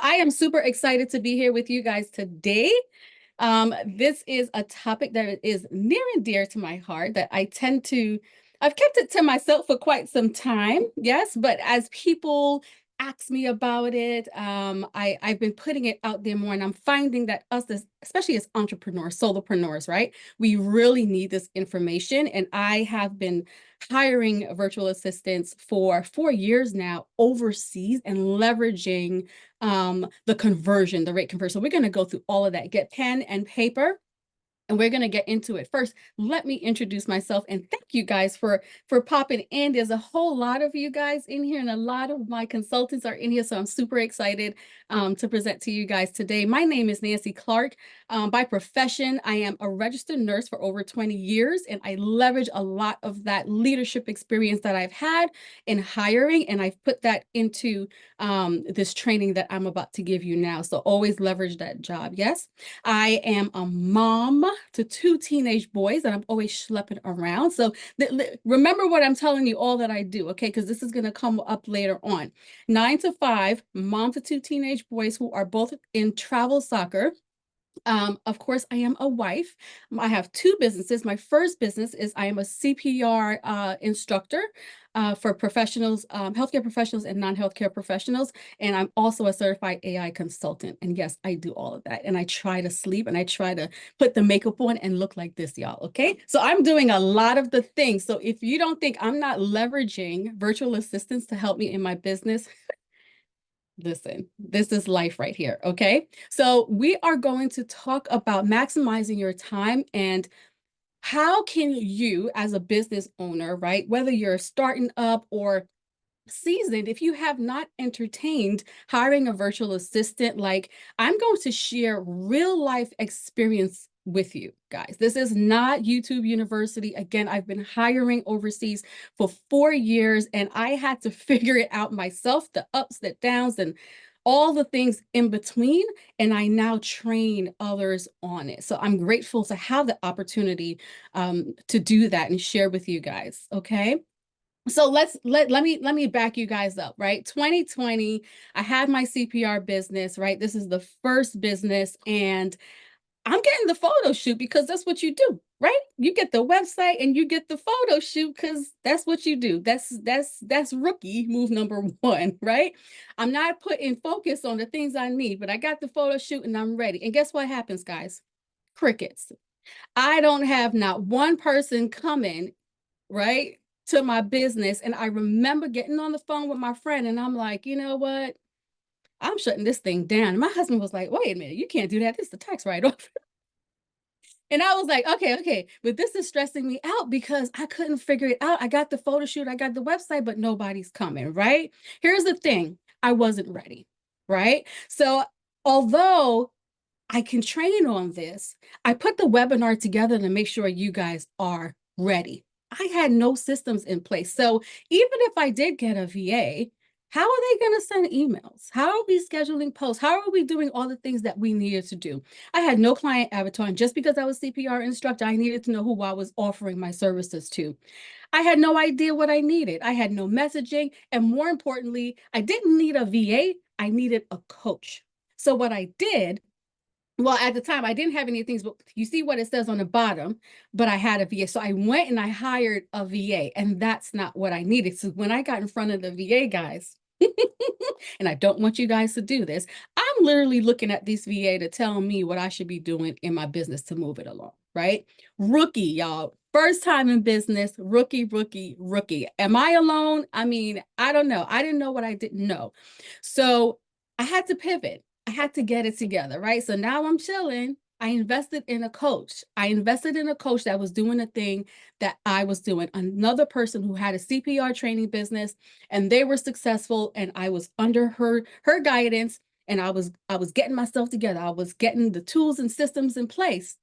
I am super excited to be here with you guys today. This is a topic that is near and dear to my heart that I've kept it to myself for quite some time. Yes, but as people ask me about it, I've been putting it out there more, and I'm finding that especially as entrepreneurs, solopreneurs, right? We really need this information. And I have been hiring virtual assistants for 4 years now overseas and leveraging the rate conversion. So we're going to go through all of that. Get pen and paper, and we're going to get into it. First, let me introduce myself and thank you guys for popping in. There's a whole lot of you guys in here, and a lot of my consultants are in here, so I'm super excited to present to you guys today. My name is Nancy Clark. By profession, I am a registered nurse for over 20 years, and I leverage a lot of that leadership experience that I've had in hiring, and I've put that into this training that I'm about to give you now. So always leverage that job. Yes, I am a mom to two teenage boys that I'm always schlepping around. So remember what I'm telling you, all that I do, okay? Because this is going to come up later on. 9 to 5, mom to two teenage boys who are both in travel soccer. Of course, I am a wife. I have two businesses. My first business is I am a CPR instructor for professionals, healthcare professionals and non-healthcare professionals. And I'm also a certified AI consultant. And yes, I do all of that. And I try to sleep and I try to put the makeup on and look like this, y'all. Okay. So I'm doing a lot of the things. So if you don't think I'm not leveraging virtual assistants to help me in my business, listen, this is life right here, okay? So we are going to talk about maximizing your time and how can you as a business owner, right, whether you're starting up or seasoned, if you have not entertained hiring a virtual assistant, like I'm going to share real life experience with you guys. This is not YouTube University. Again, I've been hiring overseas for 4 years and I had to figure it out myself, the ups, the downs, and all the things in between. And I now train others on it. So I'm grateful to have the opportunity to do that and share with you guys. Okay. So let me back you guys up, right? 2020, I had my CPR business, right? This is the first business, and I'm getting the photo shoot because that's what you do, right? You get the website and you get the photo shoot because that's what you do. That's rookie move number one, right? I'm not putting focus on the things I need, but I got the photo shoot and I'm ready. And guess what happens, guys? Crickets. I don't have not one person coming, right, to my business. And I remember getting on the phone with my friend and I'm like, you know what? I'm shutting this thing down. And my husband was like, wait a minute, you can't do that. This is the tax write-off. And I was like, okay. But this is stressing me out because I couldn't figure it out. I got the photo shoot, I got the website, but nobody's coming, right? Here's the thing. I wasn't ready, right? So although I can train on this, I put the webinar together to make sure you guys are ready. I had no systems in place. So even if I did get a VA, how are they going to send emails? How are we scheduling posts? How are we doing all the things that we needed to do? I had no client avatar. And just because I was CPR instructor, I needed to know who I was offering my services to. I had no idea what I needed. I had no messaging. And more importantly, I didn't need a VA. I needed a coach. So what I did, well, at the time, I didn't have any things, but you see what it says on the bottom, but I had a VA. So I went and I hired a VA, and that's not what I needed. So when I got in front of the VA guys, and I don't want you guys to do this, I'm literally looking at this VA to tell me what I should be doing in my business to move it along, right? Rookie, y'all. First time in business, rookie. Am I alone? I mean, I don't know. I didn't know what I didn't know. So I had to pivot. I had to get it together, right? So now I'm chilling. I invested in a coach. I invested in a coach that was doing the thing that I was doing. Another person who had a CPR training business and they were successful and I was under her guidance and I was getting myself together. I was getting the tools and systems in place.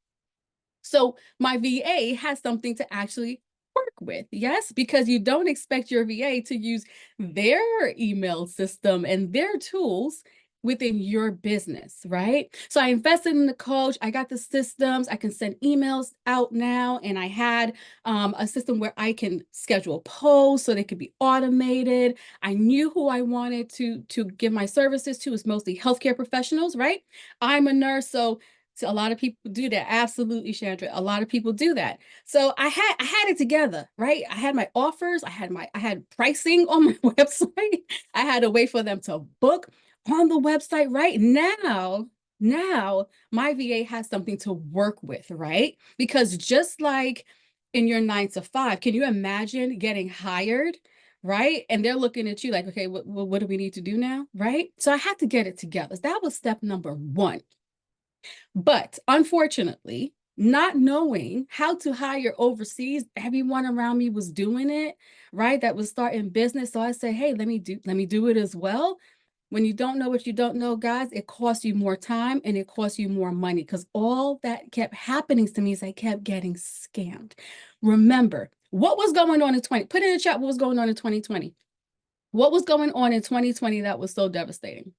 So my VA has something to actually work with. Yes, because you don't expect your VA to use their email system and their tools within your business, right? So I invested in the coach. I got the systems. I can send emails out now. And I had a system where I can schedule posts so they could be automated. I knew who I wanted to give my services to is mostly healthcare professionals, right? I'm a nurse, so a lot of people do that. Absolutely, Chandra. A lot of people do that. So I had it together, right? I had my offers, I had pricing on my website. I had a way for them to book on the website right now my VA has something to work with, right? Because just like in your 9 to 5, can you imagine getting hired, right? And they're looking at you like, okay, what do we need to do now, right? So I had to get it together. That was step number one. But unfortunately, not knowing how to hire overseas, everyone around me was doing it, right? That was starting business. So I said, hey, let me do it as well. When you don't know what you don't know, guys, it costs you more time and it costs you more money because all that kept happening to me is I kept getting scammed. Remember, what was going on in 20? Put in the chat what was going on in 2020. What was going on in 2020 that was so devastating?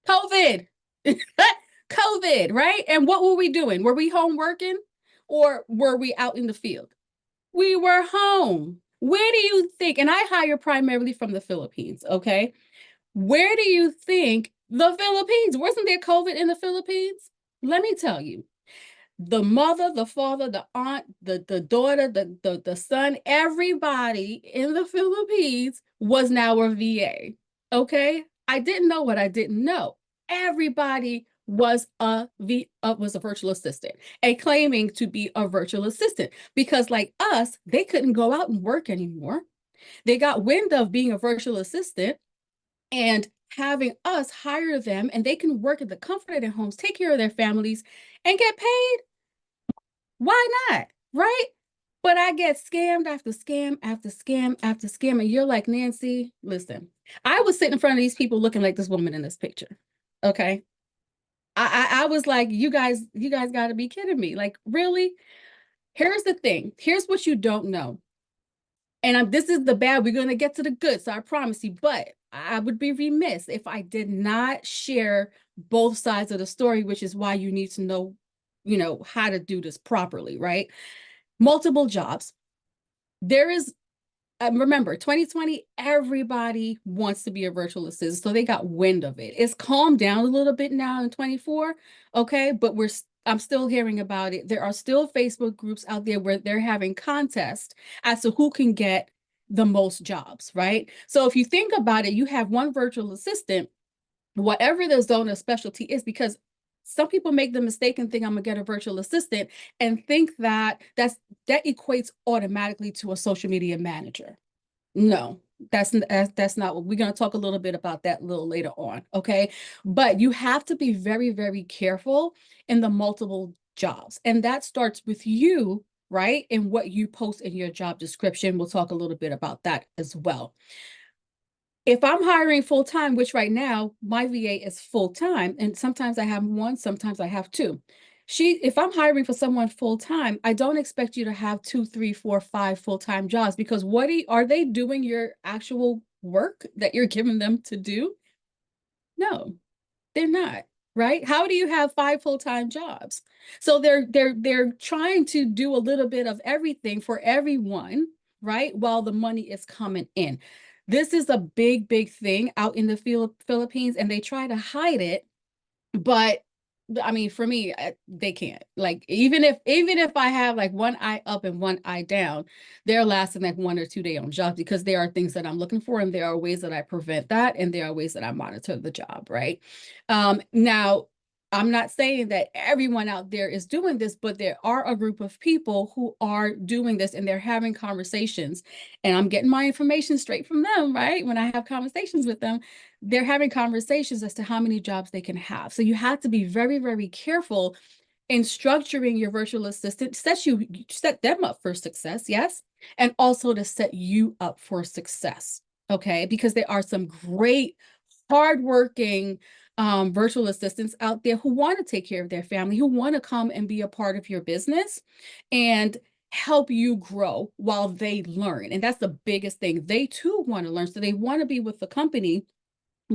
COVID. COVID, right? And what were we doing? Were we home working or were we out in the field? We were home. Where do you think? And I hire primarily from the Philippines, okay? Where do you think the Philippines? Wasn't there COVID in the Philippines? Let me tell you, the mother, the father, the aunt, the daughter, the son, everybody in the Philippines was now a VA. Okay. I didn't know what I didn't know. Everybody was a virtual assistant and claiming to be a virtual assistant because like us, they couldn't go out and work anymore. They got wind of being a virtual assistant and having us hire them and they can work at the comfort of their homes, take care of their families and get paid. Why not? Right? But I get scammed after scam after scam after scam. And you're like, Nancy, listen, I was sitting in front of these people looking like this woman in this picture. Okay. I was like, you guys got to be kidding me. Like, really? Here's the thing. Here's what you don't know. And this is the bad. We're going to get to the good. So I promise you. But I would be remiss if I did not share both sides of the story, which is why you need to know, how to do this properly, right? Multiple jobs. There is remember 2020 everybody wants to be a virtual assistant so they got wind of it. It's calmed down a little bit now in 24, okay, but I'm still hearing about it. There are still Facebook groups out there where they're having contests as to who can get the most jobs, right? So if you think about it, you have one virtual assistant, whatever the zone of specialty is, because some people make the mistake and think I'm gonna get a virtual assistant and think that that equates automatically to a social media manager. No, that's not what we're going to talk a little bit about that a little later on. Okay. But you have to be very, very careful in the multiple jobs. And that starts with you, right? And what you post in your job description. We'll talk a little bit about that as well. If I'm hiring full time, which right now my VA is full time, and sometimes I have one, sometimes I have two. If I'm hiring for someone full time, I don't expect you to have 2, 3, 4, 5 full time jobs because are they doing your actual work that you're giving them to do? No, they're not, right? How do you have 5 full-time jobs? So they're trying to do a little bit of everything for everyone, right? While the money is coming in. This is a big, big thing out in the Philippines, and they try to hide it, but I mean, for me, they can't. Like, even if I have like one eye up and one eye down, they're lasting like 1 or 2 day on jobs because there are things that I'm looking for, and there are ways that I prevent that, and there are ways that I monitor the job, right? Now, I'm not saying that everyone out there is doing this, but there are a group of people who are doing this, and they're having conversations, and I'm getting my information straight from them, right? When I have conversations with them, they're having conversations as to how many jobs they can have. So you have to be very, very careful in structuring your virtual assistant, set them up for success, yes, and also to set you up for success, okay? Because there are some great, hardworking virtual assistants out there who want to take care of their family, who want to come and be a part of your business and help you grow while they learn. And that's the biggest thing. They too want to learn. So they want to be with the company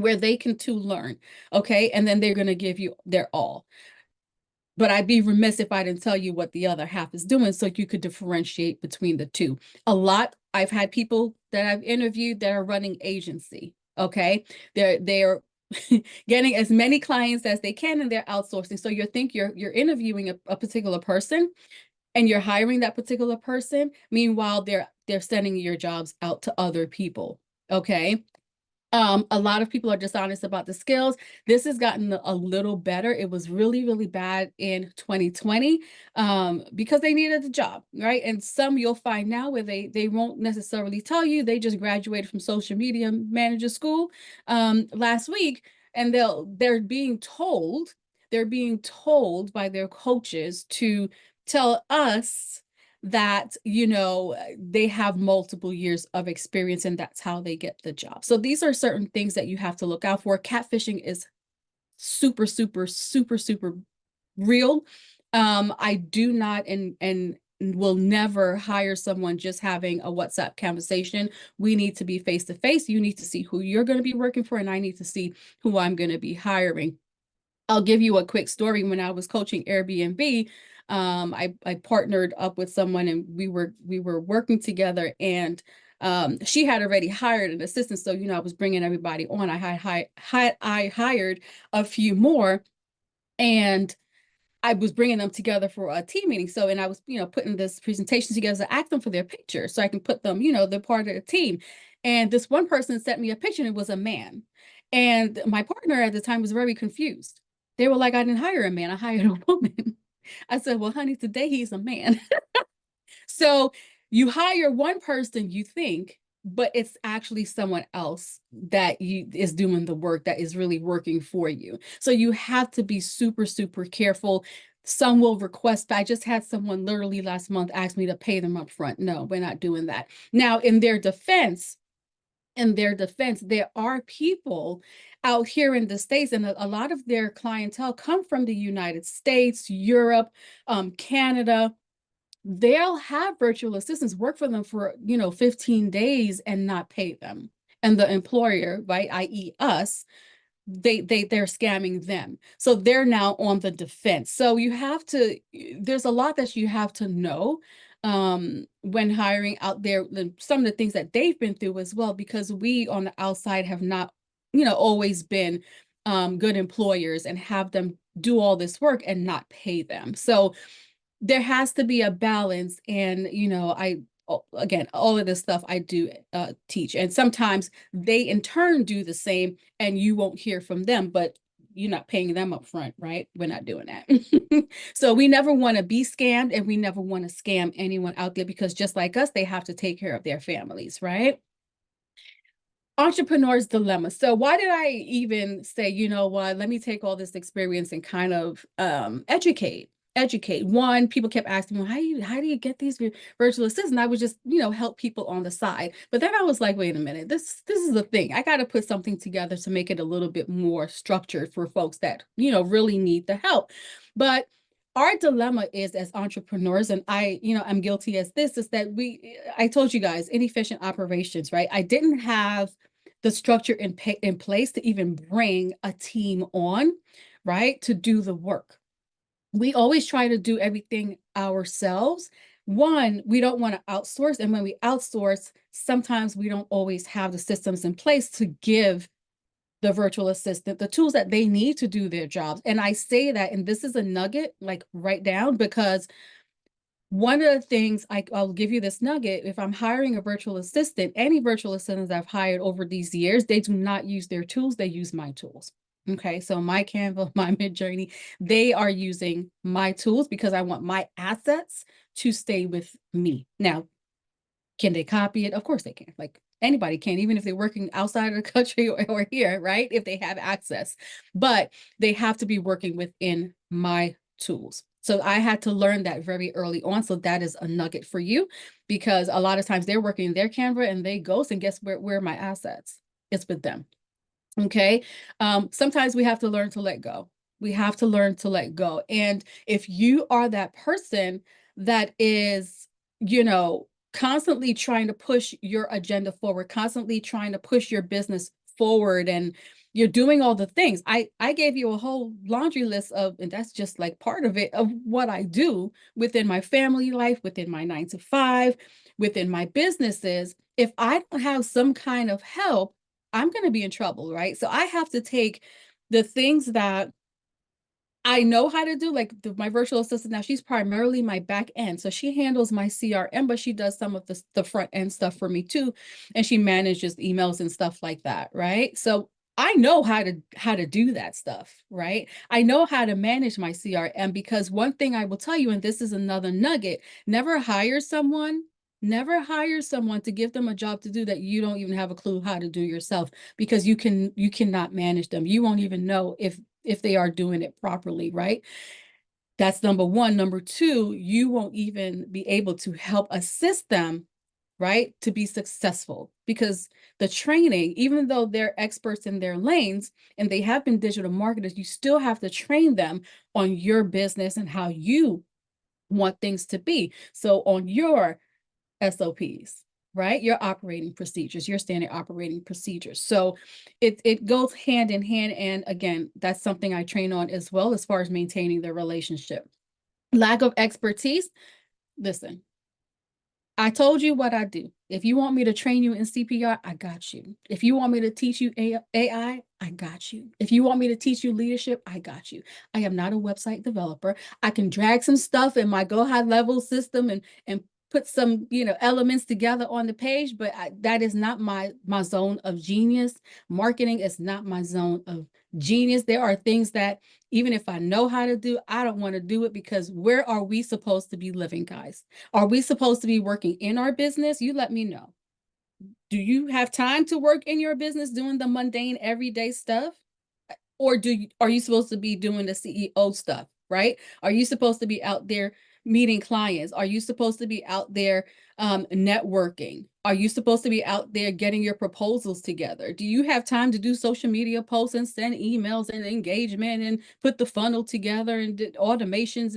where they can too learn. Okay. And then they're going to give you their all. But I'd be remiss if I didn't tell you what the other half is doing so you could differentiate between the two. A lot, I've had people that I've interviewed that are running agency. Okay. They're getting as many clients as they can and they're outsourcing. So you think you're interviewing a particular person and you're hiring that particular person. Meanwhile, they're sending your jobs out to other people. Okay. A lot of people are dishonest about the skills. This has gotten a little better. It was really, really bad in 2020 because they needed a job, right? And some you'll find now where they won't necessarily tell you. They just graduated from social media manager school last week, and they're being told by their coaches to tell us that they have multiple years of experience and that's how they get the job. So these are certain things that you have to look out for. Catfishing is super, super, super, super real. I do not and will never hire someone just having a WhatsApp conversation. We need to be face to face. You need to see who you're going to be working for, and I need to see who I'm going to be hiring. I'll give you a quick story. When I was coaching Airbnb, I partnered up with someone and we were working together, and she had already hired an assistant. So, I was bringing everybody on. I hired a few more, and I was bringing them together for a team meeting. So, and I was, putting this presentation together to ask them for their picture so I can put them, they're part of the team. And this one person sent me a picture and it was a man. And my partner at the time was very confused. They were like, I didn't hire a man, I hired a woman. I said, well, honey, today he's a man. So you hire one person, you think, but it's actually someone else that is doing the work that is really working for you. So you have to be super, super careful. Some will request. I just had someone literally last month ask me to pay them up front. No, we're not doing that. Now, in their defense, there are people out here in the States, and a lot of their clientele come from the United States, Europe, Canada. They'll have virtual assistants work for them for 15 days and not pay them, and the employer, right, i.e. us, they're scamming them, so they're now on the defense. So there's a lot that you have to know when hiring out there, some of the things that they've been through as well, because we on the outside have not always been good employers and have them do all this work and not pay them. So there has to be a balance. And again, all of this stuff I do teach, and sometimes they in turn do the same and you won't hear from them, but you're not paying them up front, right? We're not doing that. So we never want to be scammed, and we never want to scam anyone out there, because just like us, they have to take care of their families, right? Entrepreneur's dilemma. So why did I even say, what, let me take all this experience and kind of educate. One, people kept asking me, well, how do you get these virtual assistants? And I would just, help people on the side. But then I was like, wait a minute, this is the thing. I got to put something together to make it a little bit more structured for folks that, really need the help. But our dilemma is, as entrepreneurs, and I'm guilty as this, is that I told you guys, inefficient operations, right? I didn't have the structure in place to even bring a team on, right, to do the work. We always try to do everything ourselves. One, we don't want to outsource. And when we outsource, sometimes we don't always have the systems in place to give the virtual assistant the tools that they need to do their jobs. And I say that, and this is a nugget, like write down, because one of the things I'll give you this nugget: if I'm hiring a virtual assistant, any virtual assistants I've hired over these years, they do not use their tools, they use my tools. Okay, so my Canva, my Midjourney, they are using my tools because I want my assets to stay with me. Now, can they copy it? Of course they can. Like anybody can, even if they're working outside of the country or here, right? If they have access, but they have to be working within my tools. So I had to learn that very early on. So that is a nugget for you, because a lot of times they're working in their Canva and they ghost, and guess where are my assets? It's with them. Okay. Sometimes we have to learn to let go. We have to learn to let go. And if you are that person that is, constantly trying to push your agenda forward, constantly trying to push your business forward, and You're doing all the things. I gave you a whole laundry list of, and that's just like part of it, of what I do within my family life, within my 9 to 5, within my businesses. If I don't have some kind of help, I'm going to be in trouble, right? So I have to take the things that I know how to do, like my virtual assistant now, she's primarily my back end. So she handles my CRM, but she does some of the front end stuff for me too. And she manages emails and stuff like that, right? So I know how to do that stuff, right? I know how to manage my CRM, because one thing I will tell you, and this is another nugget, never hire someone to give them a job to do that you don't even have a clue how to do yourself, because you cannot manage them. You won't even know if they are doing it properly, right? That's number one. Number two, you won't even be able to help assist them, right, to be successful, because the training, even though they're experts in their lanes and they have been digital marketers, you still have to train them on your business and how you want things to be. So on your SOPs, right? Your operating procedures, your standard operating procedures. So it goes hand in hand. And again, that's something I train on as well, as far as maintaining the relationship. Lack of expertise. Listen, I told you what I do. If you want me to train you in CPR, I got you. If you want me to teach you AI, I got you. If you want me to teach you leadership, I got you. I am not a website developer. I can drag some stuff in my Go High Level system and put some, elements together on the page, but that is not my zone of genius. Marketing is not my zone of genius. There are things that even if I know how to do, I don't want to do it, because where are we supposed to be living, guys? Are we supposed to be working in our business? You let me know. Do you have time to work in your business doing the mundane everyday stuff? Or are you supposed to be doing the CEO stuff, right? Are you supposed to be out there meeting clients? Are you supposed to be out there networking? Are you supposed to be out there getting your proposals together? Do you have time to do social media posts and send emails and engagement and put the funnel together and automations?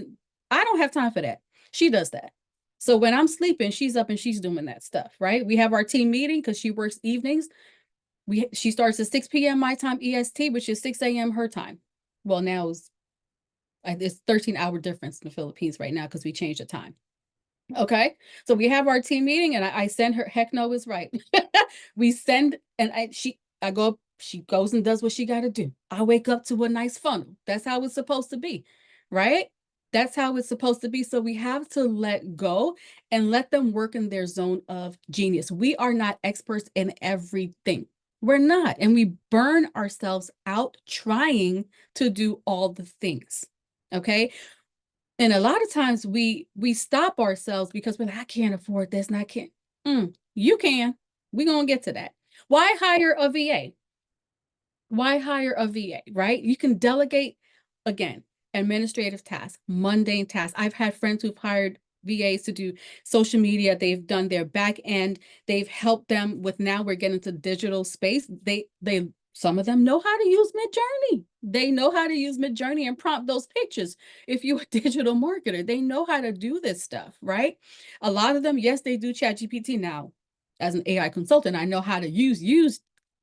I don't have time for that. She does that. So when I'm sleeping, she's up and she's doing that stuff, right? We have our team meeting because she works evenings. She starts at 6 p.m. my time EST, which is 6 a.m. her time. Well, now it's 13-hour difference in the Philippines right now because we changed the time. Okay, so we have our team meeting, and I send her. Heck no is right. We send, and I go. She goes and does what she got to do. I wake up to a nice funnel. That's how it's supposed to be, right? That's how it's supposed to be. So we have to let go and let them work in their zone of genius. We are not experts in everything. We're not, and we burn ourselves out trying to do all the things. Okay, and a lot of times we stop ourselves because we're like, I can't afford this and I can't. You can. We're gonna get to that. Why hire a VA? Why hire a VA, right? You can delegate, again, administrative tasks, mundane tasks. I've had friends who've hired VAs to do social media. They've done their back end. They've helped them with, now we're getting to digital space. They some of them know how to use Midjourney. They know how to use Midjourney and prompt those pictures. If you're a digital marketer, they know how to do this stuff, right? A lot of them, yes, they do ChatGPT now. As an AI consultant, I know how to use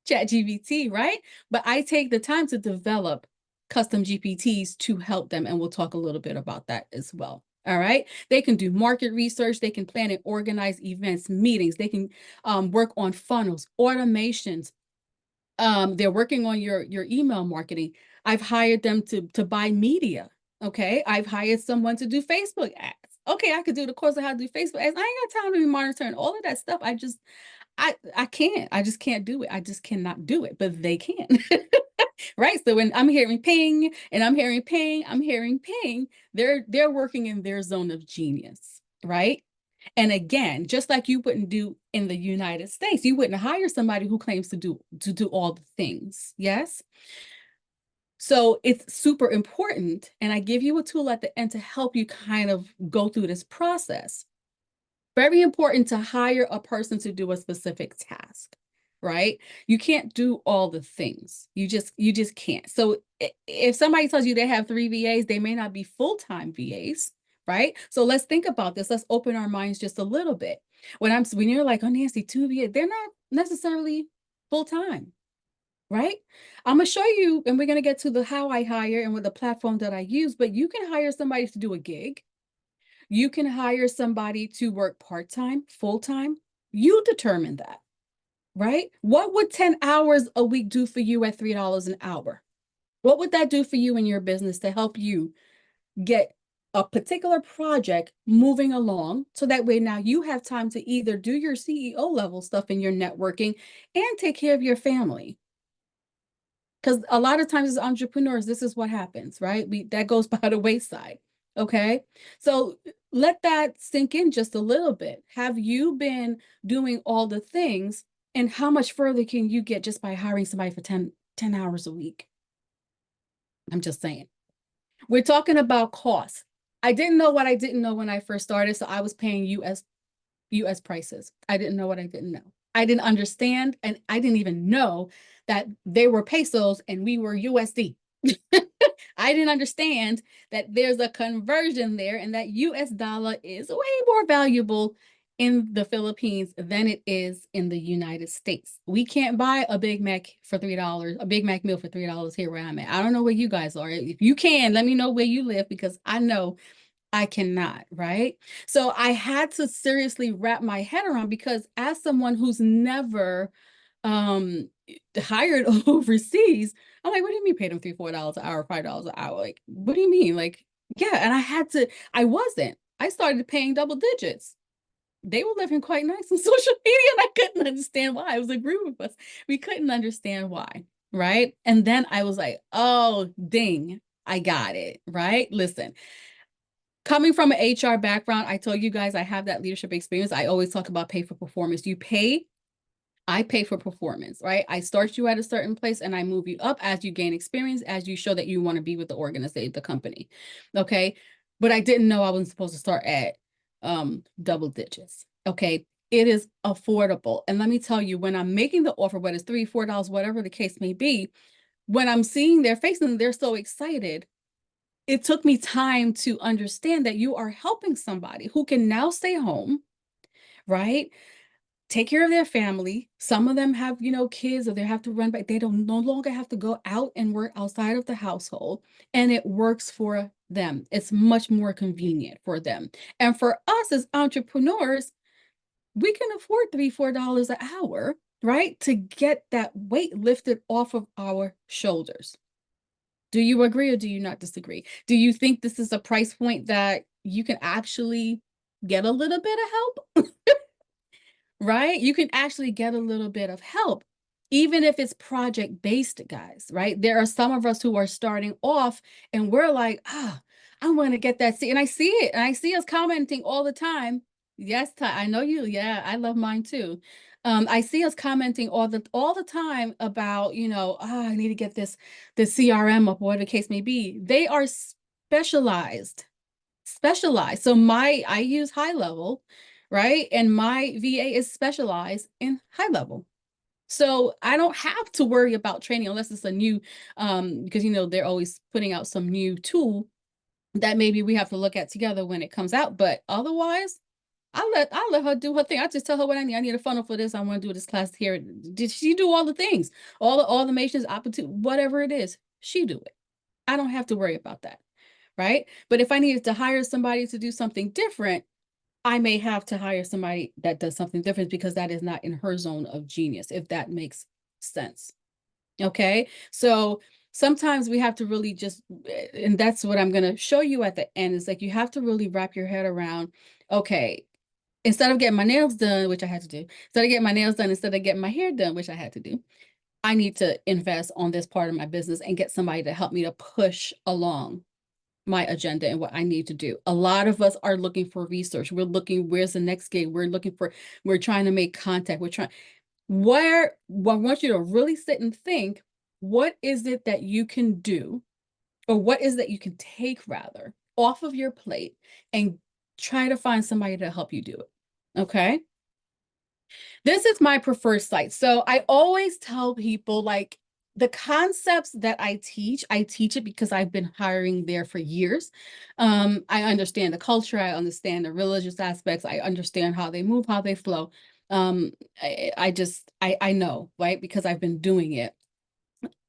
ChatGPT, right? But I take the time to develop custom GPTs to help them. And we'll talk a little bit about that as well. All right. They can do market research. They can plan and organize events, meetings. They can work on funnels, automations. They're working on your email marketing. I've hired them to buy media. Okay. I've hired someone to do Facebook ads. Okay, I could do the course of how to do Facebook ads. I ain't got time to be monitoring all of that stuff. I can't. I just can't do it. I just cannot do it, but they can. Right? So when I'm hearing ping and I'm hearing ping, I'm hearing ping, they're working in their zone of genius, right? And again, just like you wouldn't do in the United States, you wouldn't hire somebody who claims to do all the things. Yes? So it's super important. And I give you a tool at the end to help you kind of go through this process. Very important to hire a person to do a specific task, right? You can't do all the things. You just can't. So if somebody tells you they have 3 VAs, they may not be full-time VAs, right? So let's think about this. Let's open our minds just a little bit. When you're like, oh, Nancy, 2 VAs, they're not necessarily full-time. right? I'm gonna show you, and we're gonna get to the how I hire and with the platform that I use, but you can hire somebody to do a gig. You can hire somebody to work part-time, full-time. You determine that, right? What would 10 hours a week do for you at $3 an hour? What would that do for you in your business to help you get a particular project moving along so that way now you have time to either do your CEO level stuff in your networking and take care of your family? Because a lot of times as entrepreneurs, this is what happens, right? That goes by the wayside. Okay. So let that sink in just a little bit. Have you been doing all the things, and how much further can you get just by hiring somebody for 10 hours a week? I'm just saying. We're talking about costs. I didn't know what I didn't know when I first started, so I was paying US prices. I didn't know what I didn't know. I didn't understand, and I didn't even know that they were pesos and we were USD. I didn't understand that there's a conversion there and that US dollar is way more valuable in the Philippines than it is in the United States. We can't buy a Big Mac for $3, a Big Mac meal for $3 here where I'm at. I don't know where you guys are. If you can, let me know where you live because I know I cannot, right? So I had to seriously wrap my head around, because as someone who's never um hired overseas, I'm like, what do you mean pay them $3, $4 an hour, $5 an hour? Like, what do you mean? Like, yeah, and I wasn't. I started paying double digits. They were living quite nice on social media, and I couldn't understand why. It was a group of us. We couldn't understand why, right? And then I was like, oh, ding, I got it, right? Listen, coming from an HR background, I told you guys I have that leadership experience. I always talk about pay for performance. I pay for performance, right? I start you at a certain place and I move you up as you gain experience, as you show that you want to be with the organization, the company. Okay. But I didn't know I wasn't supposed to start at double digits. Okay. It is affordable. And let me tell you, when I'm making the offer, whether it's $3, $4, whatever the case may be, when I'm seeing their faces and they're so excited, it took me time to understand that you are helping somebody who can now stay home, right? Take care of their family. Some of them have, kids, or they have to run back. They don't no longer have to go out and work outside of the household, and it works for them. It's much more convenient for them. And for us as entrepreneurs, we can afford $3, $4 an hour, right? To get that weight lifted off of our shoulders. Do you agree or do you not disagree? Do you think this is a price point that you can actually get a little bit of help? Right? You can actually get a little bit of help, even if it's project based, guys, right? There are some of us who are starting off and we're like, I want to get that seat. And I see it. And I see us commenting all the time. Yes, Ty, I know you. Yeah, I love mine too. I see us commenting all the time about, I need to get the CRM up, whatever the case may be. They are specialized. So I use high level, right? And my VA is specialized in high level. So I don't have to worry about training unless it's a new, because they're always putting out some new tool that maybe we have to look at together when it comes out. But otherwise, I let her do her thing. I just tell her what I need. I need a funnel for this. I want to do this class here. Did she do all the things? All the automations, opportunity, whatever it is, she do it. I don't have to worry about that. Right. But if I needed to hire somebody to do something different, I may have to hire somebody that does something different because that is not in her zone of genius, if that makes sense. Okay. So sometimes we have to really just, and that's what I'm going to show you at the end, is like you have to really wrap your head around, okay, instead of getting my nails done, which I had to do, instead of getting my hair done, which I had to do, I need to invest on this part of my business and get somebody to help me to push along my agenda and what I need to do. A lot of us are looking for research. We're looking, where's the next gig? We're trying to make contact. I want you to really sit and think, what is it that you can do, or what is that you can take rather off of your plate and try to find somebody to help you do it. Okay. This is my preferred site. So I always tell people, like, the concepts that I teach it because I've been hiring there for years. I understand the culture. I understand the religious aspects. I understand how they move, how they flow. I know, right? Because I've been doing it.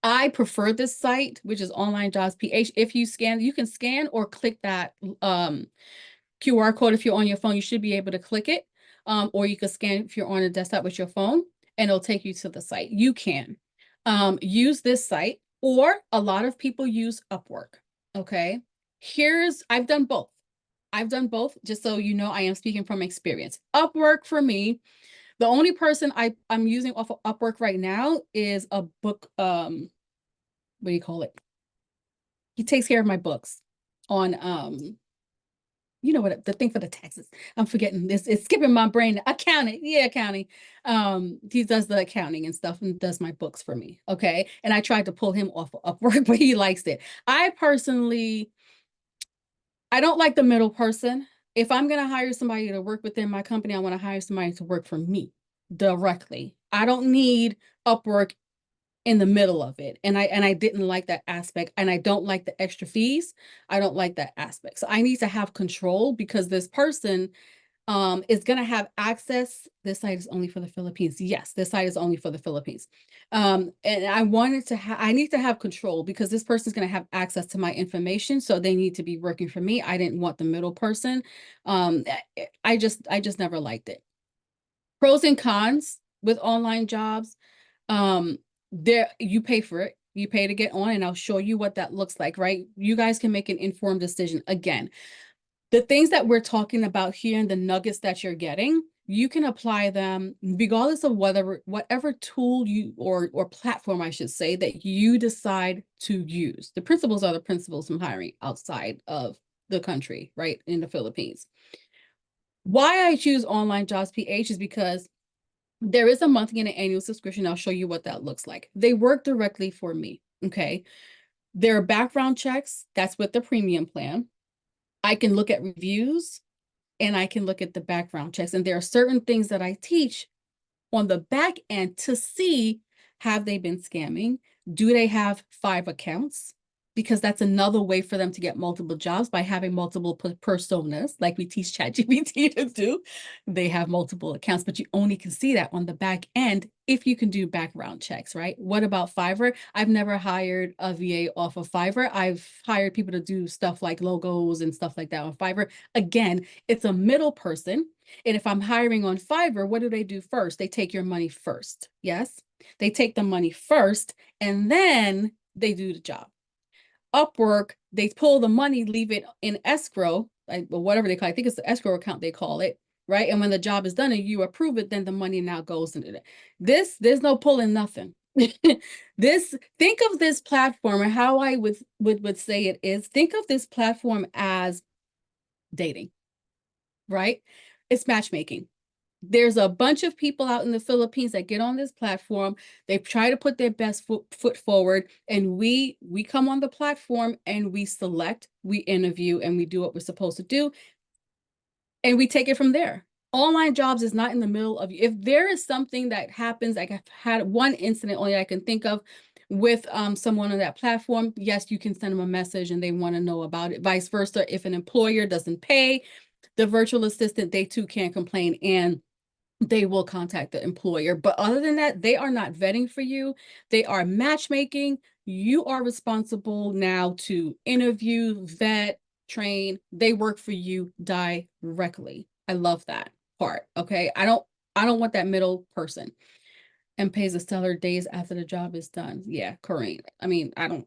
I prefer this site, which is Online Jobs PH. If you scan, you can scan or click that QR code. If you're on your phone, you should be able to click it. Or you can scan if you're on a desktop with your phone, and it'll take you to the site. You can use this site, or a lot of people use Upwork. Okay. I've done both. I've done both, just so you know, I am speaking from experience. Upwork for me, the only person I'm using off of Upwork right now is a book, what do you call it? He takes care of my books on you know what, the thing for the taxes. I'm forgetting this. It's skipping my brain. Accounting. Yeah, accounting. He does the accounting and stuff and does my books for me. Okay. And I tried to pull him off of Upwork, but he likes it. I personally, I don't like the middle person. If I'm going to hire somebody to work within my company, I want to hire somebody to work for me directly. I don't need Upwork in the middle of it. And I didn't like that aspect. And I don't like the extra fees. I don't like that aspect. So I need to have control, because this person is going to have access. This site is only for the Philippines. Yes, this site is only for the Philippines. And I need to have control, because this person is going to have access to my information. So they need to be working for me. I didn't want the middle person. I just never liked it. Pros and cons with online jobs. There, you pay for it. You pay to get on, and I'll show you what that looks like, right? You guys can make an informed decision. Again, the things that we're talking about here and the nuggets that you're getting, you can apply them regardless of whatever tool you or platform, I should say, that you decide to use. The principles are the principles from hiring outside of the country, right? In the Philippines. Why I choose Online Jobs PH is because there is a monthly and an annual subscription. I'll show you what that looks like. They work directly for me. Okay. There are background checks. That's with the premium plan. I can look at reviews, and I can look at the background checks. And there are certain things that I teach on the back end to see, have they been scamming? Do they have 5 accounts? Because that's another way for them to get multiple jobs, by having multiple personas, like we teach ChatGPT to do. They have multiple accounts, but you only can see that on the back end if you can do background checks, right? What about Fiverr? I've never hired a VA off of Fiverr. I've hired people to do stuff like logos and stuff like that on Fiverr. Again, it's a middle person. And if I'm hiring on Fiverr, what do they do first? They take your money first. Yes, they take the money first, and then they do the job. Upwork, they pull the money, leave it in escrow, like, or whatever they call it. I think it's the escrow account they call it, right? And when the job is done and you approve it, then the money now goes into it. There's no pulling nothing. Think of this platform, and how I would say it is, think of this platform as dating, right? It's matchmaking. There's a bunch of people out in the Philippines that get on this platform. They try to put their best foot forward, and we come on the platform and we select, we interview, and we do what we're supposed to do, and we take it from there. Online jobs is not in the middle of you. If there is something that happens, like I've had one incident only I can think of with someone on that platform, yes, you can send them a message and they want to know about it. Vice versa, if an employer doesn't pay the virtual assistant, they too can complain, and they will contact the employer. But other than that, they are not vetting for you. They are matchmaking. You are responsible now to interview, vet, train. They work for you directly. I love that part. Okay. I don't want that middle person. And pays a stellar days after the job is done. Yeah, correct. I mean, I don't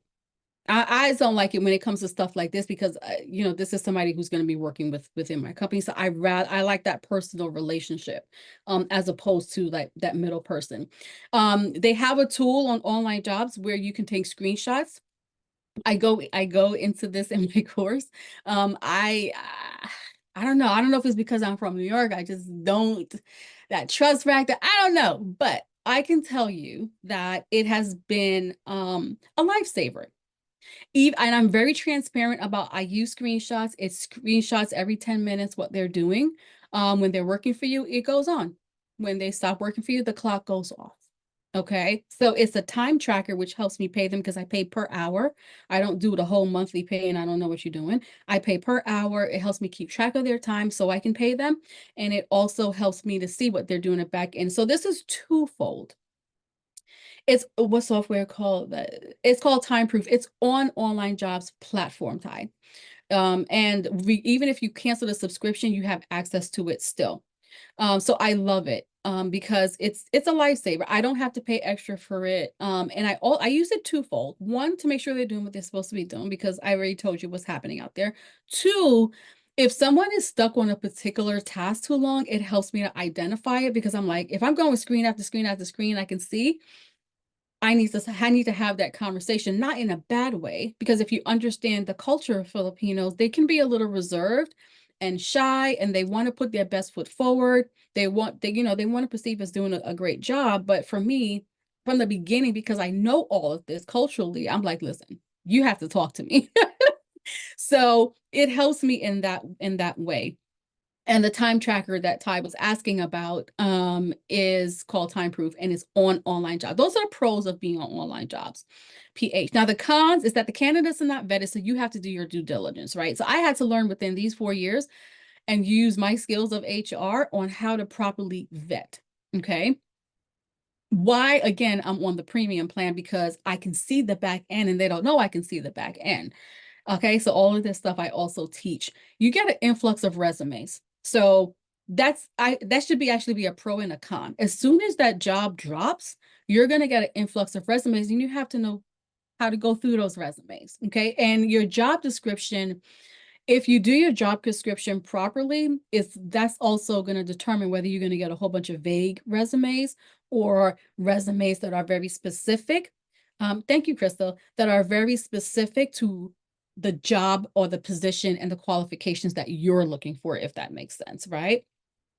like it when it comes to stuff like this, because this is somebody who's going to be working within my company. So I like that personal relationship, as opposed to like that middle person. They have a tool on Online Jobs where you can take screenshots. I go into this in my course. I don't know. I don't know if it's because I'm from New York. I just don't, that trust factor. I don't know, but I can tell you that it has been a lifesaver. And I'm very transparent about, I use screenshots. It's screenshots every 10 minutes what they're doing. When they're working for you, it goes on. When they stop working for you, the clock goes off. Okay. So it's a time tracker, which helps me pay them, because I pay per hour. I don't do the whole monthly pay, and I don't know what you're doing. I pay per hour. It helps me keep track of their time so I can pay them. And it also helps me to see what they're doing at back end. So this is twofold. It's what software called that? It's called Time Proof. It's on online jobs platform, Ty. And even if you cancel the subscription, you have access to it still. So I love it because it's a lifesaver. I don't have to pay extra for it. And I use it twofold. One, to make sure they're doing what they're supposed to be doing because I already told you what's happening out there. Two, if someone is stuck on a particular task too long, it helps me to identify it because I'm like, if I'm going screen after screen after screen, I can see I need to have that conversation, not in a bad way, because if you understand the culture of Filipinos, they can be a little reserved and shy, and they want to put their best foot forward. They want to perceive as doing a great job. But for me, from the beginning, because I know all of this culturally, I'm like, listen, you have to talk to me. So it helps me in that way. And the time tracker that Ty was asking about is called Time Proof and is on online jobs. Those are pros of being on online jobs. PH. Now, the cons is that the candidates are not vetted, so you have to do your due diligence, right? So I had to learn within these 4 years and use my skills of HR on how to properly vet. Okay. Why, again, I'm on the premium plan because I can see the back end and they don't know I can see the back end. Okay, so all of this stuff I also teach. You get an influx of resumes. So that should be actually be a pro and a con. As soon as that job drops, you're gonna get an influx of resumes, and you have to know how to go through those resumes. Okay, and your job description, if you do your job description properly, that's also going to determine whether you're going to get a whole bunch of vague resumes or resumes that are very specific. Thank you, Crystal, that are very specific to the job or the position and the qualifications that you're looking for, if that makes sense, right?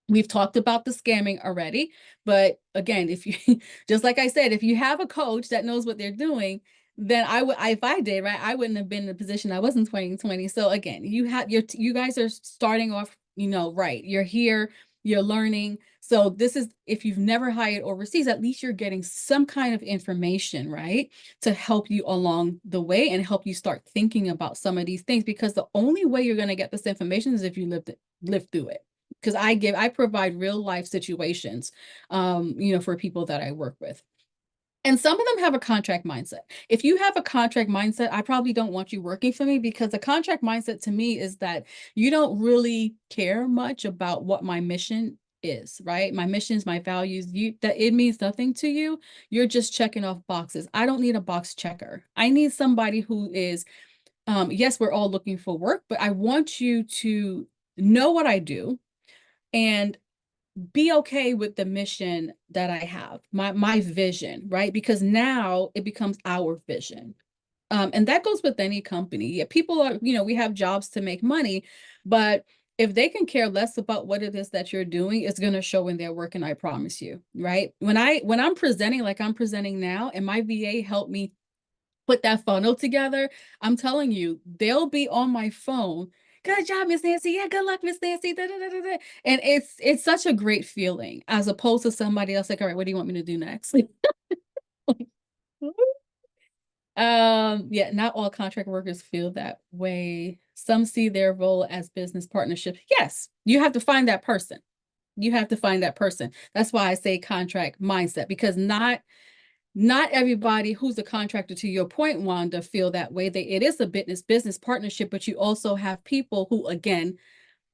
We've talked about the scamming already, but again, if you just like I said, if you have a coach that knows what they're doing, then if I did, right, I wouldn't have been in the position I was in 2020. So again, you guys are starting off, right. You're here, you're learning. So this is if you've never hired overseas, at least you're getting some kind of information, right, to help you along the way and help you start thinking about some of these things because the only way you're going to get this information is if you live through it because I provide real life situations, for people that I work with. And some of them have a contract mindset. If you have a contract mindset, I probably don't want you working for me because the contract mindset to me is that you don't really care much about what my mission is, right? My missions, my values, that it means nothing to you. You're just checking off boxes. I don't need a box checker. I need somebody who is, yes, we're all looking for work, but I want you to know what I do and be okay with the mission that I have, my vision, right? Because now it becomes our vision. And that goes with any company. Yeah, people are, we have jobs to make money, but if they can care less about what it is that you're doing, it's going to show in their work, and I promise you, right? When I'm presenting like I'm presenting now, and my VA helped me put that funnel together, I'm telling you, they'll be on my phone. Good job, Miss Nancy. Yeah, good luck, Miss Nancy. Da, da, da, da, da. And it's such a great feeling as opposed to somebody else like, all right, what do you want me to do next? Yeah, not all contract workers feel that way. Some see their role as business partnership. Yes, you have to find that person. You have to find that person. That's why I say contract mindset, because not everybody who's a contractor, to your point, Wanda, feel that way. It is a business partnership, but you also have people who, again,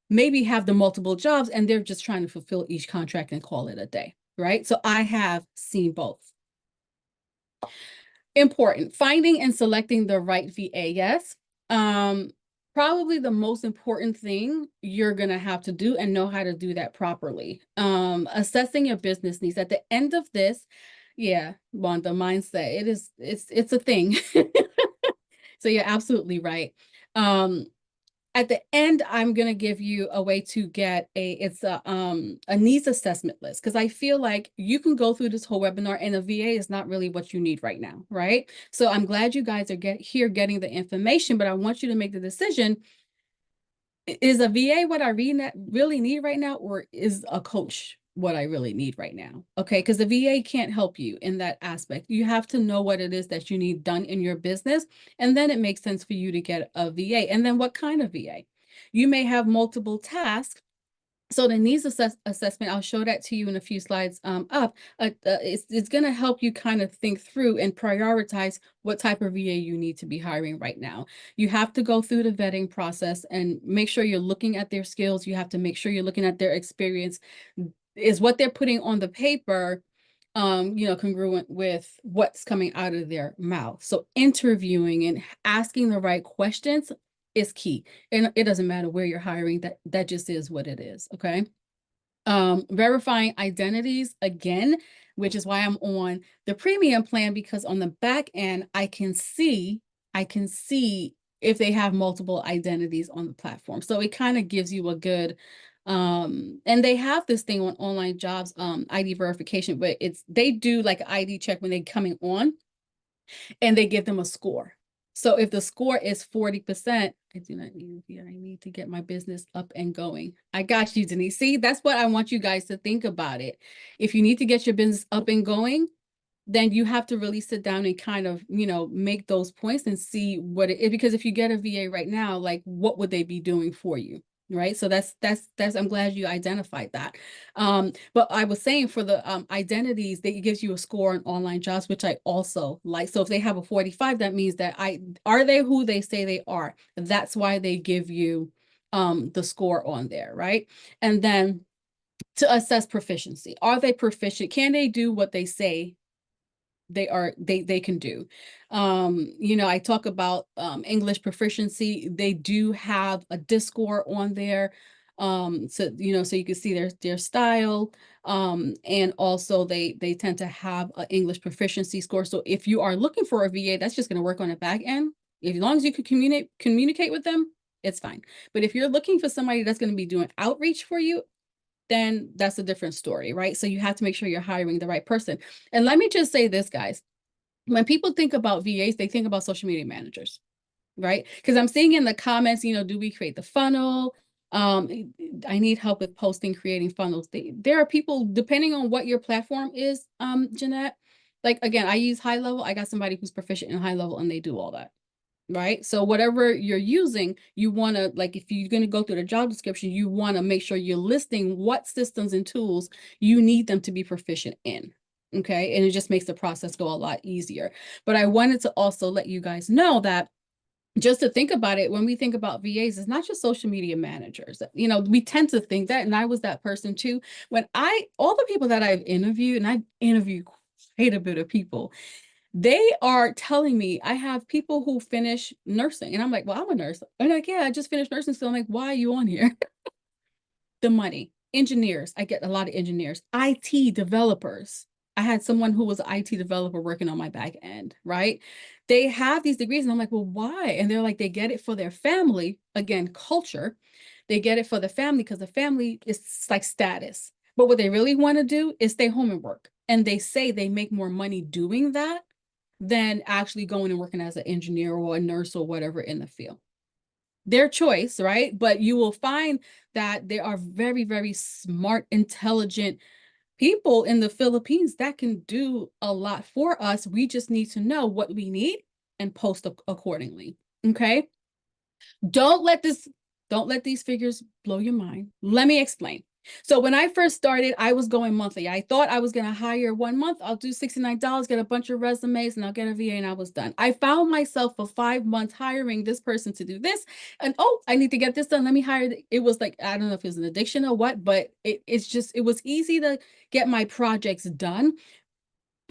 maybe have the multiple jobs and they're just trying to fulfill each contract and call it a day, right? So I have seen both. Important. Finding and selecting the right VA. Yes. Probably the most important thing you're going to have to do and know how to do that properly. Assessing your business needs. At the end of this, yeah, Wanda, mindset. It's a thing. So you're absolutely right. At the end, I'm going to give you a way to get a needs assessment list, because I feel like you can go through this whole webinar and a VA is not really what you need right now, right? So I'm glad you guys are getting the information, but I want you to make the decision. Is a VA what I really need right now, or is a coach what I really need right now? Okay, because the VA can't help you in that aspect. You have to know what it is that you need done in your business, and then it makes sense for you to get a VA. And then what kind of VA? You may have multiple tasks So the needs assessment, I'll show that to you in a few slides up. It's going to help you kind of think through and prioritize what type of VA you need to be hiring right now. You have to go through the vetting process and make sure you're looking at their skills. You have to make sure you're looking at their experience. Is what they're putting on the paper, congruent with what's coming out of their mouth. So interviewing and asking the right questions is key. And it doesn't matter where you're hiring, that just is what it is. Okay. Verifying identities again, which is why I'm on the premium plan, because on the back end, I can see if they have multiple identities on the platform. So it kind of gives you a good, and they have this thing on online jobs, ID verification, but they do like an ID check when they're coming on, and they give them a score. So if the score is 40%, I do not need here. I need to get my business up and going. I got you, Denise. See, that's what I want you guys to think about it. If you need to get your business up and going, then you have to really sit down and kind of, make those points and see what it is. Because if you get a VA right now, like what would they be doing for you? Right. So that's I'm glad you identified that. But I was saying for the identities, that it gives you a score on online jobs, which I also like. So if they have a 45, that means that are they who they say they are? That's why they give you the score on there, right? And then to assess proficiency, are they proficient? Can they do what they say they can do? I talk about English proficiency. They do have a disc score on there, so so you can see their style, and also they tend to have an English proficiency score. So if you are looking for a VA that's just going to work on the back end, as long as you can communicate with them, it's fine. But if you're looking for somebody that's going to be doing outreach for you, then that's a different story, right? So you have to make sure you're hiring the right person. And let me just say this, guys. When people think about VAs, they think about social media managers, right? Because I'm seeing in the comments, do we create the funnel? I need help with posting, creating funnels. There are people, depending on what your platform is, Jeanette. Like, again, I use High Level. I got somebody who's proficient in High Level, and they do all that. Right. So whatever you're using, you want to, like, if you're going to go through the job description, you want to make sure you're listing what systems and tools you need them to be proficient in. Okay. And it just makes the process go a lot easier. But I wanted to also let you guys know that just to think about it, when we think about VAs, it's not just social media managers. We tend to think that, and I was that person too. All the people that I've interviewed, and I've interviewed quite a bit of people, they are telling me, I have people who finish nursing, and I'm like, well, I'm a nurse. I'm like, yeah, I just finished nursing. So I'm like, why are you on here? The money. Engineers. I get a lot of engineers. IT developers. I had someone who was an IT developer working on my back end, right? They have these degrees, and I'm like, well, why? And they're like, they get it for their family. Again, culture. They get it for the family because the family is like status. But what they really want to do is stay home and work. And they say they make more money doing that than actually going and working as an engineer or a nurse or whatever in the field. Their choice, right? But you will find that there are very, very smart, intelligent people in the Philippines that can do a lot for us. We just need to know what we need and post accordingly. Okay. Don't let these figures blow your mind. Let me explain. So when I first started, I was going monthly. I thought I was going to hire 1 month. I'll do $69, get a bunch of resumes, and I'll get a VA, and I was done. I found myself for 5 months hiring this person to do this. And I need to get this done. Let me hire. It was like, I don't know if it was an addiction or what, but it was easy to get my projects done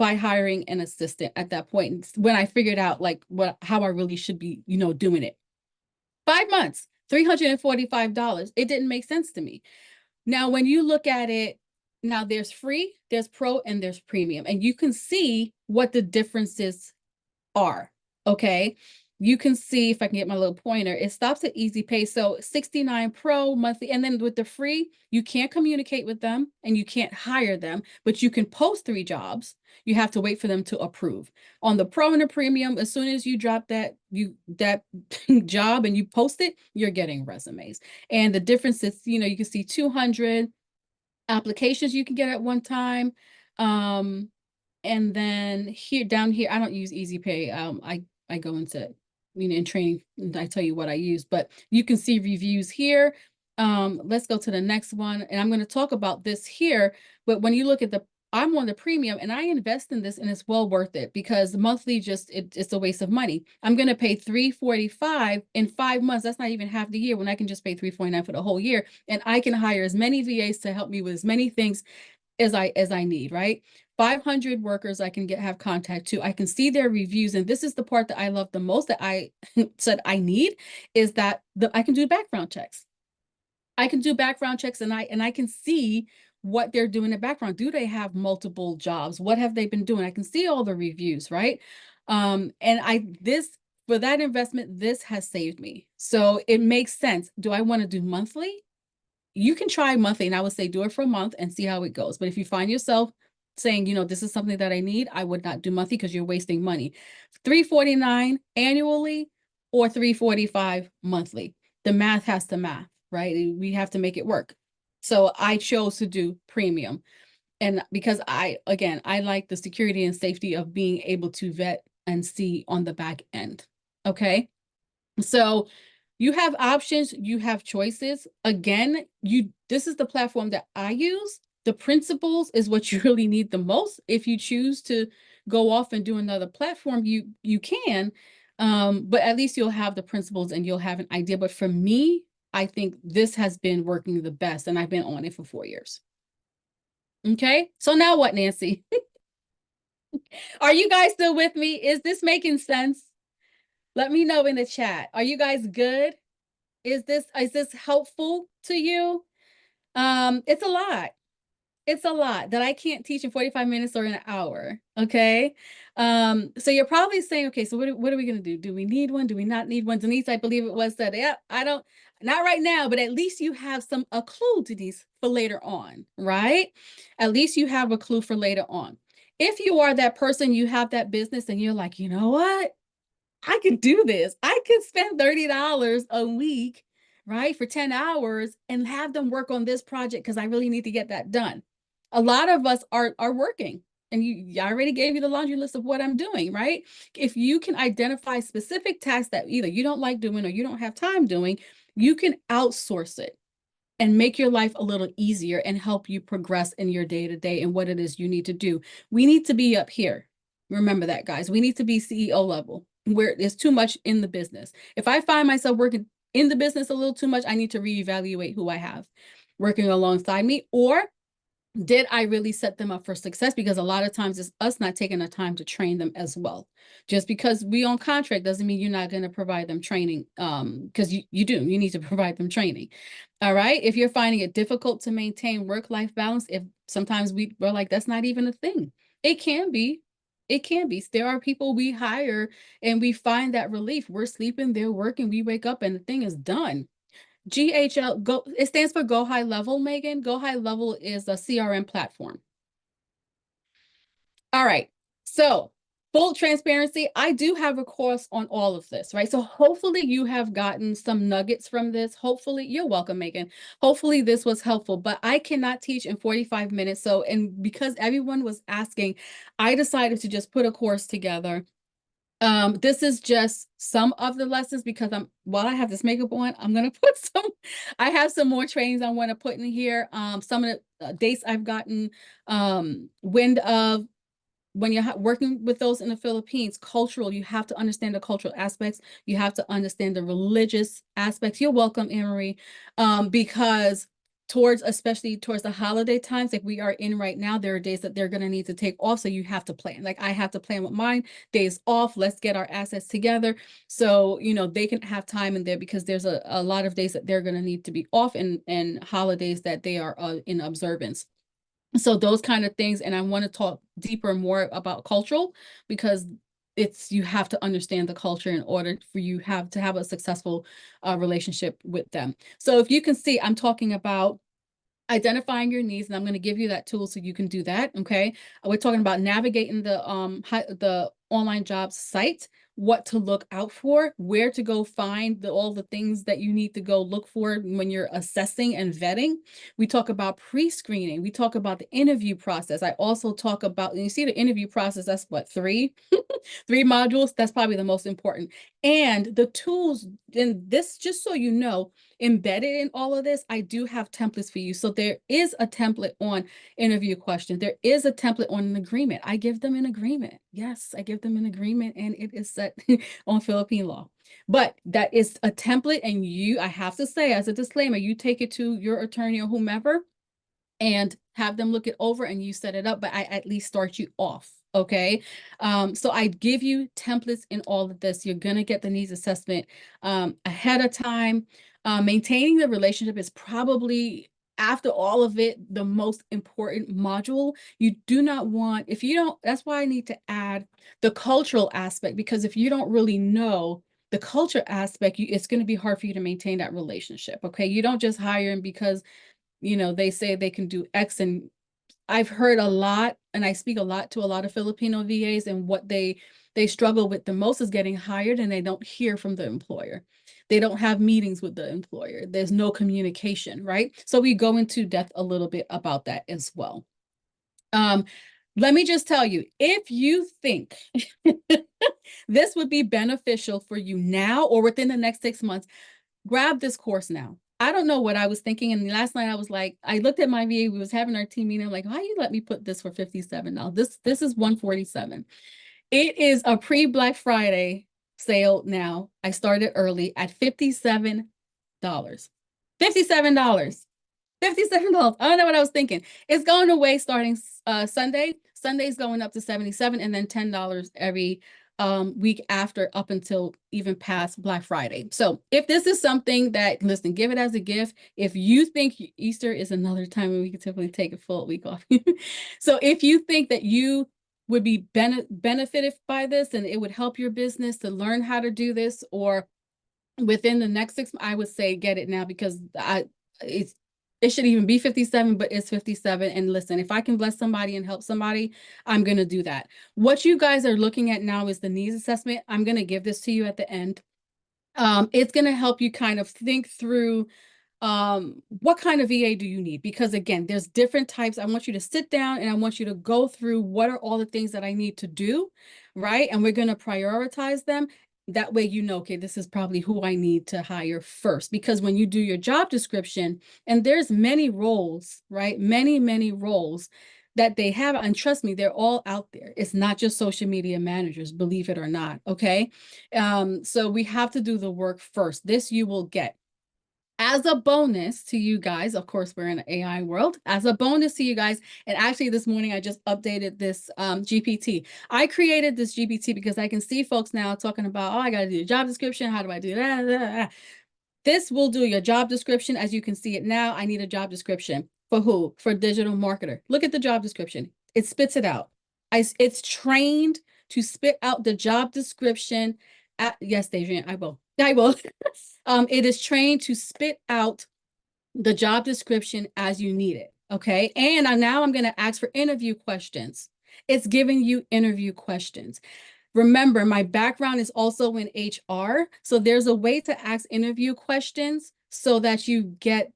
by hiring an assistant at that point. When I figured out like how I really should be, doing it. 5 months, $345. It didn't make sense to me. Now, when you look at it, now there's free, there's pro, and there's premium, and you can see what the differences are. Okay. You can see, if I can get my little pointer, it stops at easy pay. So 69 pro monthly. And then with the free, you can't communicate with them and you can't hire them, but you can post 3 jobs. You have to wait for them to approve. On the pro and the premium, as soon as you drop that job and you post it, you're getting resumes. And the difference is, you can see 200 applications you can get at one time. And then down here, I don't use Easy Pay. I go into, in training, and I tell you what I use, but you can see reviews here. Let's go to the next one. And I'm going to talk about this here. But when you look at I'm on the premium and I invest in this and it's well worth it because monthly it's a waste of money. I'm going to pay $345 in 5 months. That's not even half the year when I can just pay $349 for the whole year. And I can hire as many VAs to help me with as many things as I need, right? 500 workers I can have contact to. I can see their reviews. And this is the part that I love the most that I said I need is that I can do background checks. I can do background checks and I can see what they're doing in the background. Do they have multiple jobs? What have they been doing? I can see all the reviews, right? And for that investment, this has saved me. So it makes sense. Do I want to do monthly? You can try monthly, and I would say do it for a month and see how it goes. But if you find yourself saying, this is something that I need, I would not do monthly because you're wasting money. $349 annually or $345 monthly. The math has to math, right? We have to make it work. So I chose to do premium. And because I like the security and safety of being able to vet and see on the back end. Okay. So you have options, you have choices. Again, this is the platform that I use. The principles is what you really need the most. If you choose to go off and do another platform, you can, but at least you'll have the principles and you'll have an idea. But for me, I think this has been working the best, and I've been on it for 4 years. Okay, so now what, Nancy? Are you guys still with me? Is this making sense? Let me know in the chat. Are you guys good? Is this helpful to you? It's a lot. It's a lot that I can't teach in 45 minutes or an hour. Okay. So you're probably saying, okay, so what are we gonna do? Do we need one? Do we not need one? Denise, I believe it was said, yeah, I don't, not right now, but at least you have a clue, Denise, for later on, right? At least you have a clue for later on. If you are that person, you have that business and you're like, you know what? I could do this. I could spend $30 a week, right, for 10 hours and have them work on this project because I really need to get that done. A lot of us are working, and I already gave you the laundry list of what I'm doing, right? If you can identify specific tasks that either you don't like doing or you don't have time doing, you can outsource it and make your life a little easier and help you progress in your day-to-day and what it is you need to do. We need to be up here. Remember that, guys. We need to be CEO level where there's too much in the business. If I find myself working in the business a little too much, I need to reevaluate who I have working alongside me, or did I really set them up for success? Because a lot of times it's us not taking the time to train them as well. Just because we on contract doesn't mean you're not going to provide them training, because you need to provide them training. All right. If you're finding it difficult to maintain work-life balance, if sometimes we're like, that's not even a thing. It can be. It can be. There are people we hire and we find that relief. We're sleeping, they're working, we wake up and the thing is done. GHL, it stands for Go High Level, Megan. Go High Level is a CRM platform. All right. So full transparency, I do have a course on all of this, right? So hopefully you have gotten some nuggets from this. Hopefully, you're welcome, Megan. Hopefully this was helpful, but I cannot teach in 45 minutes. So, and because everyone was asking, I decided to just put a course together. This is just some of the lessons because while I have this makeup on, I'm gonna put I have some more trainings I want to put in here. Some of the dates I've gotten wind of. When you're working with those in the Philippines, cultural, you have to understand the cultural aspects. You have to understand the religious aspects. You're welcome, Anne-Marie, because especially towards the holiday times like we are in right now, there are days that they're going to need to take off. So you have to plan. Like I have to plan with mine, days off. Let's get our assets together. So, they can have time in there because there's a lot of days that they're going to need to be off and holidays that they are in observance. So those kind of things. And I want to talk deeper more about cultural because you have to understand the culture in order for you to have a successful relationship with them. So if you can see, I'm talking about identifying your needs, and I'm going to give you that tool so you can do that. Okay. We're talking about navigating the online jobs site, what to look out for, where to go find all the things that you need to go look for when you're assessing and vetting. We talk about pre-screening. We talk about the interview process. I also talk about, and you see the interview process, that's what, three modules. That's probably the most important. And the tools and this, just so you know, embedded in all of this, I do have templates for you. So there is a template on interview question. There is a template on an agreement. I give them an agreement. Yes, I give them an agreement, and it is set on Philippine law. But that is a template, and I have to say, as a disclaimer, you take it to your attorney or whomever and have them look it over and you set it up, but I at least start you off. Okay. So I give you templates in all of this. You're going to get the needs assessment ahead of time. Maintaining the relationship is probably, after all of it, the most important module. You do not want, if you don't, that's why I need to add the cultural aspect, because if you don't really know the culture aspect, it's going to be hard for you to maintain that relationship. Okay. You don't just hire them because they say they can do X. And I've heard a lot, and I speak a lot to a lot of Filipino VAs, and what they struggle with the most is getting hired and they don't hear from the employer. They don't have meetings with the employer. There's no communication, right? So we go into depth a little bit about that as well. Let me just tell you, if you think this would be beneficial for you now or within the next 6 months, grab this course now. I don't know what I was thinking. And last night I was like, I looked at my VA, we was having our team meeting. I'm like, why you let me put this for $57? This is $147. It is a pre-Black Friday sale now. I started early at $57. $57. $57. I don't know what I was thinking. It's going away starting Sunday. Sunday's going up to $77, and then $10 every week after, up until even past Black Friday. So if this is something that, listen, give it as a gift. If you think Easter is another time when we can typically take a full week off. So if you think that you would be benefited by this and it would help your business to learn how to do this, or within the next 6 months, I would say get it now, because it should even be 57, but it's 57. And listen, if I can bless somebody and help somebody, I'm going to do that. What you guys are looking at now is the needs assessment. I'm going to give this to you at the end. It's going to help you kind of think through what kind of VA do you need? Because again, there's different types. I want you to sit down and I want you to go through what are all the things that I need to do, right? And we're going to prioritize them. That way, okay, this is probably who I need to hire first. Because when you do your job description, and there's many roles, right? Many roles that they have. And trust me, they're all out there. It's not just social media managers, believe it or not. Okay. So we have to do the work first. This you will get. As a bonus to you guys, of course, we're in an AI world. As a bonus to you guys, and actually this morning I just updated this GPT. I created this GPT because I can see folks now talking about, oh, I got to do a job description. How do I do that? This will do your job description. As you can see it now, I need a job description. For who? For digital marketer. Look at the job description. It spits it out. It's trained to spit out the job description. Yes, Adrian, I will. I will. It is trained to spit out the job description as you need it. Okay. And now I'm going to ask for interview questions. It's giving you interview questions. Remember, my background is also in HR. So there's a way to ask interview questions so that you get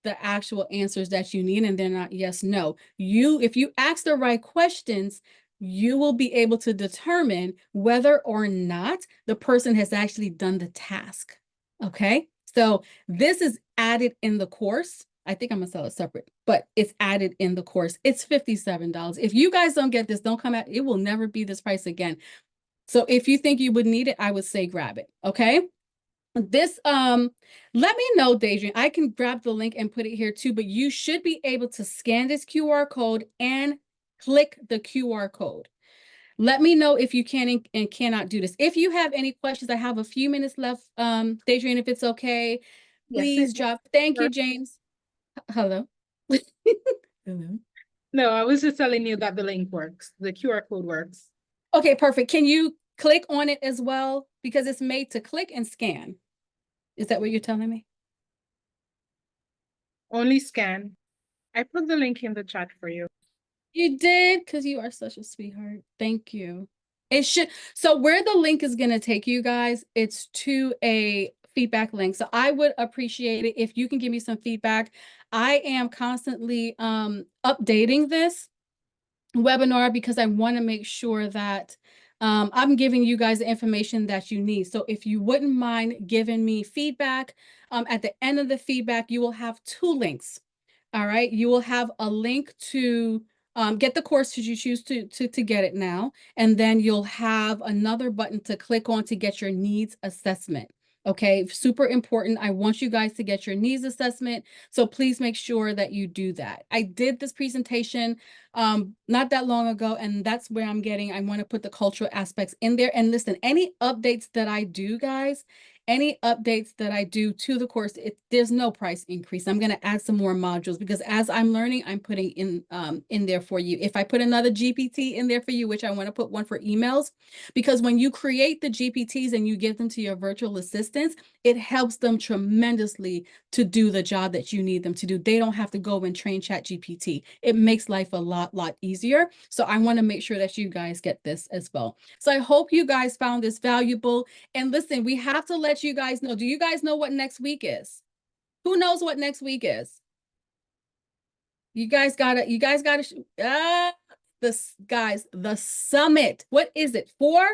the actual answers that you need, and they're not yes, no. If you ask the right questions, you will be able to determine whether or not the person has actually done the task. Okay. So this is added in the course. I think I'm gonna sell it separate, but it's added in the course. It's $57. If you guys don't get this, don't come out. It will never be this price again. So if you think you would need it, I would say grab it. Okay. This, let me know, Daedrian. I can grab the link and put it here too, but you should be able to scan this QR code and click the QR code. Let me know if you can and cannot do this. If you have any questions, I have a few minutes left, Daedrian, if it's okay, please drop. Thank you, James. Hello. Hello. No, I was just telling you that the link works. The QR code works. Okay, perfect. Can you click on it as well? Because it's made to click and scan. Is that what you're telling me? Only scan. I put the link in the chat for you. You did, because you are such a sweetheart. Thank you. It should. So where the link is going to take you guys, it's to a feedback link. So I would appreciate it if you can give me some feedback. I am constantly updating this webinar because I want to make sure that I'm giving you guys the information that you need. So if you wouldn't mind giving me feedback, at the end of the feedback, you will have two links. All right. You will have a link to get the course should you choose to get it now. And then you'll have another button to click on to get your needs assessment. Okay, super important. I want you guys to get your needs assessment. So please make sure that you do that. I did this presentation not that long ago, and that's where I want to put the cultural aspects in there. And listen, any updates that I do, guys, any updates that I do to the course, there's no price increase. I'm going to add some more modules because as I'm learning, I'm putting in there for you. If I put another GPT in there for you, which I want to put one for emails, because when you create the GPTs and you give them to your virtual assistants, it helps them tremendously to do the job that you need them to do. They don't have to go and train Chat GPT. It makes life a lot easier. So I want to make sure that you guys get this as well. So I hope you guys found this valuable. And listen, we have to let you guys know. Do you guys know what next week is? Who knows what next week is? You guys gotta, the summit. What is it? 4?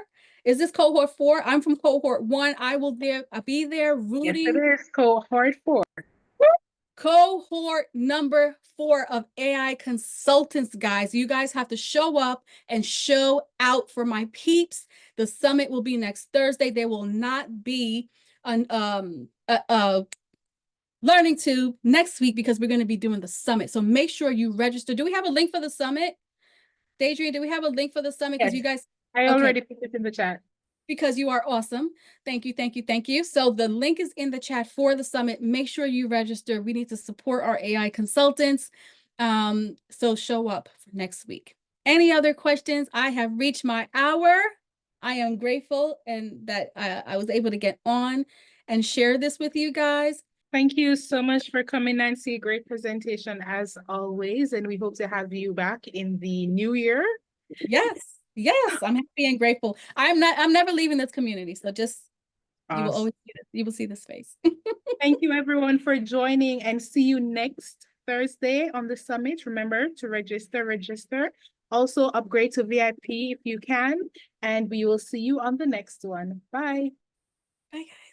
Is this cohort 4? I'm from cohort 1. I'll be there Yes, it rooting. is cohort 4. Cohort number 4 of AI consultants, guys. You guys have to show up and show out for my peeps. The summit will be next Thursday. There will not be an learning to next week because we're going to be doing the summit. So make sure you register. Do we have a link for the summit? Deidre, do we have a link for the summit? Because Yes, you guys, I okay, already put it in the chat. because you are awesome. Thank you, thank you, thank you. So the link is in the chat for the summit. Make sure you register. We need to support our AI consultants. So show up for next week. Any other questions? I have reached my hour. I am grateful and that I was able to get on and share this with you guys. Thank you so much for coming, Nancy. Great presentation as always. And we hope to have you back in the new year. Yes, yes, I'm happy and grateful. I'm never leaving this community. So just you will Awesome. always see this, you will see this face. Thank you everyone for joining and see you next Thursday on the summit. Remember to register. Also upgrade to VIP if you can, and we will see you on the next one. Bye. Bye, guys.